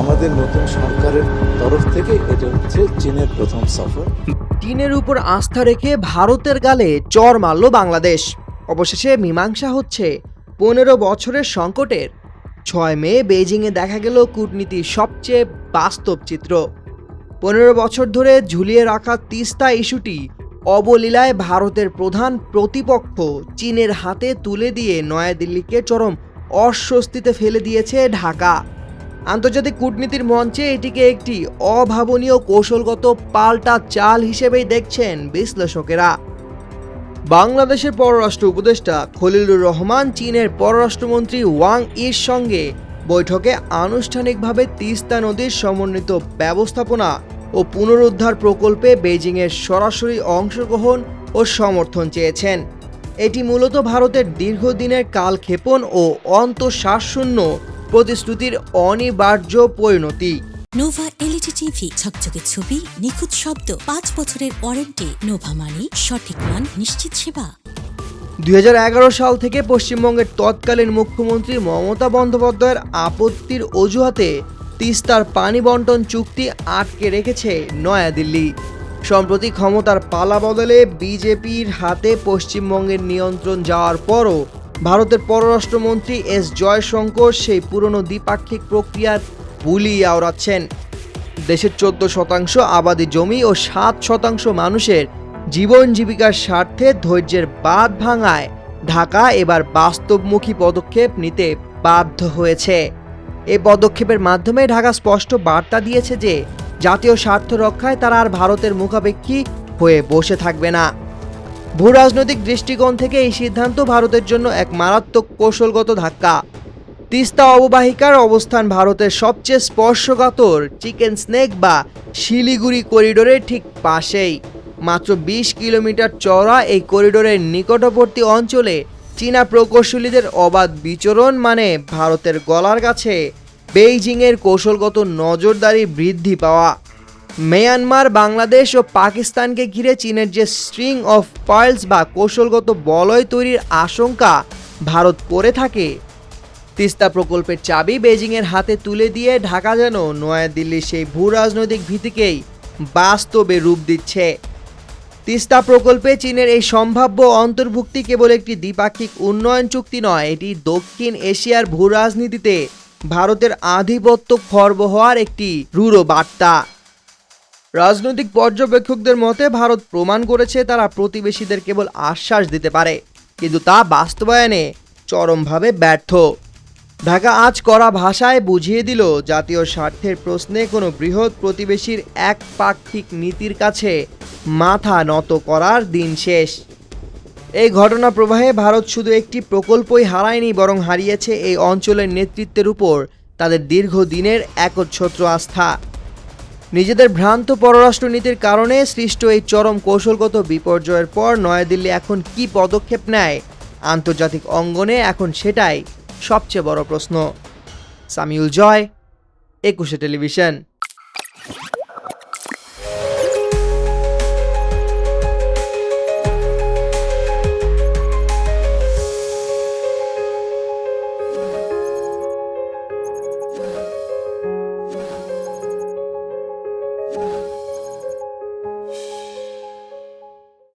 আমাদের নতুন সরকারের তরফ থেকে এটা হচ্ছে চীনের প্রথম সফর। চীনের উপর আস্থা রেখে ভারতের গালে চড় মারল বাংলাদেশ। অবশেষে মীমাংসা হচ্ছে 15 বছরের সংকটের। 6 মে বেইজিংয়ে দেখা গেল কূটনীতির সবচেয়ে বাস্তব চিত্র। 15 বছর ধরে ঝুলিয়ে রাখা তিস্তা ইস্যুটি অবলীলায় ভারতের প্রধান প্রতিপক্ষ চীনের হাতে তুলে দিয়ে নয়াদিল্লিকে চরম অস্বস্তিতে ফেলে দিয়েছে ঢাকা। আন্তর্জাতিক কূটনীতির মঞ্চে এটিকে একটি অভাবনীয় কৌশলগত পাল্টা চাল হিসেবেই দেখছেন বিশ্লেষকেরা। বাংলাদেশের পররাষ্ট্র উপদেষ্টা খলিলুর রহমান চীনের পররাষ্ট্রমন্ত্রী ওয়াং ইর সঙ্গে বৈঠকে আনুষ্ঠানিকভাবে তিস্তা নদীর সমন্বিত ব্যবস্থাপনা ও পুনরুদ্ধার প্রকল্পে বেইজিংয়ের সরাসরি অংশগ্রহণ ও সমর্থন চেয়েছেন। এটি মূলত ভারতের দীর্ঘদিনের কালক্ষেপণ ও অন্তঃশ্বাসশূন্য প্রতিশ্রুতির অনিবার্য পরিণতি। নোভা এলইডি টিভি, ঝকঝকে ছবি, নিখুঁত শব্দ, 5 বছরের ওয়ারেন্টি। নোভা মানি সঠিক মান, নিশ্চিত সেবা। 2011 সাল থেকে পশ্চিমবঙ্গের তৎকালীন মুখ্যমন্ত্রী মমতা বন্দ্যোপাধ্যায়ের আপত্তির অজুহাতে তিস্তার পানি বন্টন চুক্তি আটকে রেখেছে নয়াদিল্লি। সম্প্রতি ক্ষমতার পালা বদলে বিজেপির হাতে পশ্চিমবঙ্গের নিয়ন্ত্রণ যাওয়ার পরও ভারতের পররাষ্ট্রমন্ত্রী এস জয়শঙ্কর সেই পুরনো দ্বিপাক্ষিক প্রক্রিয়ার বুলি আওড়াচ্ছেন। দেশের 14% আবাদি জমি ও 7% মানুষের জীবন জীবিকার স্বার্থে ধৈর্যের বাঁধ ভাঙায় ঢাকা এবার বাস্তবমুখী পদক্ষেপ নিতে বাধ্য হয়েছে। এই পদক্ষেপের মাধ্যমে ঢাকা স্পষ্ট বার্তা দিয়েছে যে জাতীয় স্বার্থ রক্ষায় তারা আর ভারতের মুখাপেক্ষী হয়ে বসে থাকবে না। ভূরাজনৈতিক দৃষ্টিকোণ থেকে এই সিদ্ধান্ত ভারতের জন্য এক মারাত্মক কৌশলগত ধাক্কা। তিস্তা অববাহিকার অবস্থান ভারতের সবচেয়ে স্পর্শকাতর চিকেন স্নেক বা শিলিগুড়ি করিডোরের ঠিক পাশেই। মাত্র 20 কিলোমিটার চওড়া এই করিডোরের নিকটবর্তী অঞ্চলে চীনা প্রকৌশলীদের অবাধ বিচরণ মানে ভারতের গলার কাছে বেইজিংয়ের কৌশলগত নজরদারি বৃদ্ধি পাওয়া। মিয়ানমার, বাংলাদেশ ও পাকিস্তানকে ঘিরে চীনের যে স্ট্রিং অফ পার্লস বা কৌশলগত বলয় তৈরির আশঙ্কা ভারত করে থাকে, তিস্তা প্রকল্পের চাবি বেইজিংয়ের হাতে তুলে দিয়ে ঢাকা যেন নয়াদিল্লির সেই ভূরাজনৈতিক ভীতিকেই বাস্তবে রূপ দিচ্ছে। তিস্তা প্রকল্পে চীনের এই সম্ভাব্য অন্তর্ভুক্তি কেবল একটি দ্বিপাক্ষিক উন্নয়ন চুক্তি নয়, এটি দক্ষিণ এশিয়ার ভূরাজনীতিতে ভারতের আধিপত্য খর্ব হওয়ার একটি রূঢ় বার্তা। রাজনৈতিক পর্যবেক্ষকদের মতে ভারত প্রমাণ করেছে তারা প্রতিবেশীদের কেবল আশ্বাস দিতে পারে, কিন্তু তা বাস্তবায়নে চরমভাবে ব্যর্থ। ঢাকা আজ কড়া ভাষায় বুঝিয়ে দিল জাতীয় স্বার্থের প্রশ্নে কোনো বৃহৎ প্রতিবেশীর একপাক্ষিক নীতির কাছে মাথা নত করার দিন শেষ। এই ঘটনা প্রবাহে ভারত শুধু একটি প্রকল্পই হারায়নি, বরং হারিয়েছে এই অঞ্চলের নেতৃত্বের উপর তাদের দীর্ঘদিনের একচ্ছত্র আস্থা। নিজেদের ভ্রান্ত পররাষ্ট্রনীতির কারণে সৃষ্ট এই চরম কৌশলগত বিপর্যয়ের পর নয়াদিল্লি এখন কী পদক্ষেপ নেয় আন্তর্জাতিক অঙ্গনে, এখন সেটাই সবচেয়ে বড় প্রশ্ন। সামিউল জয়, 21 টেলিভিশন।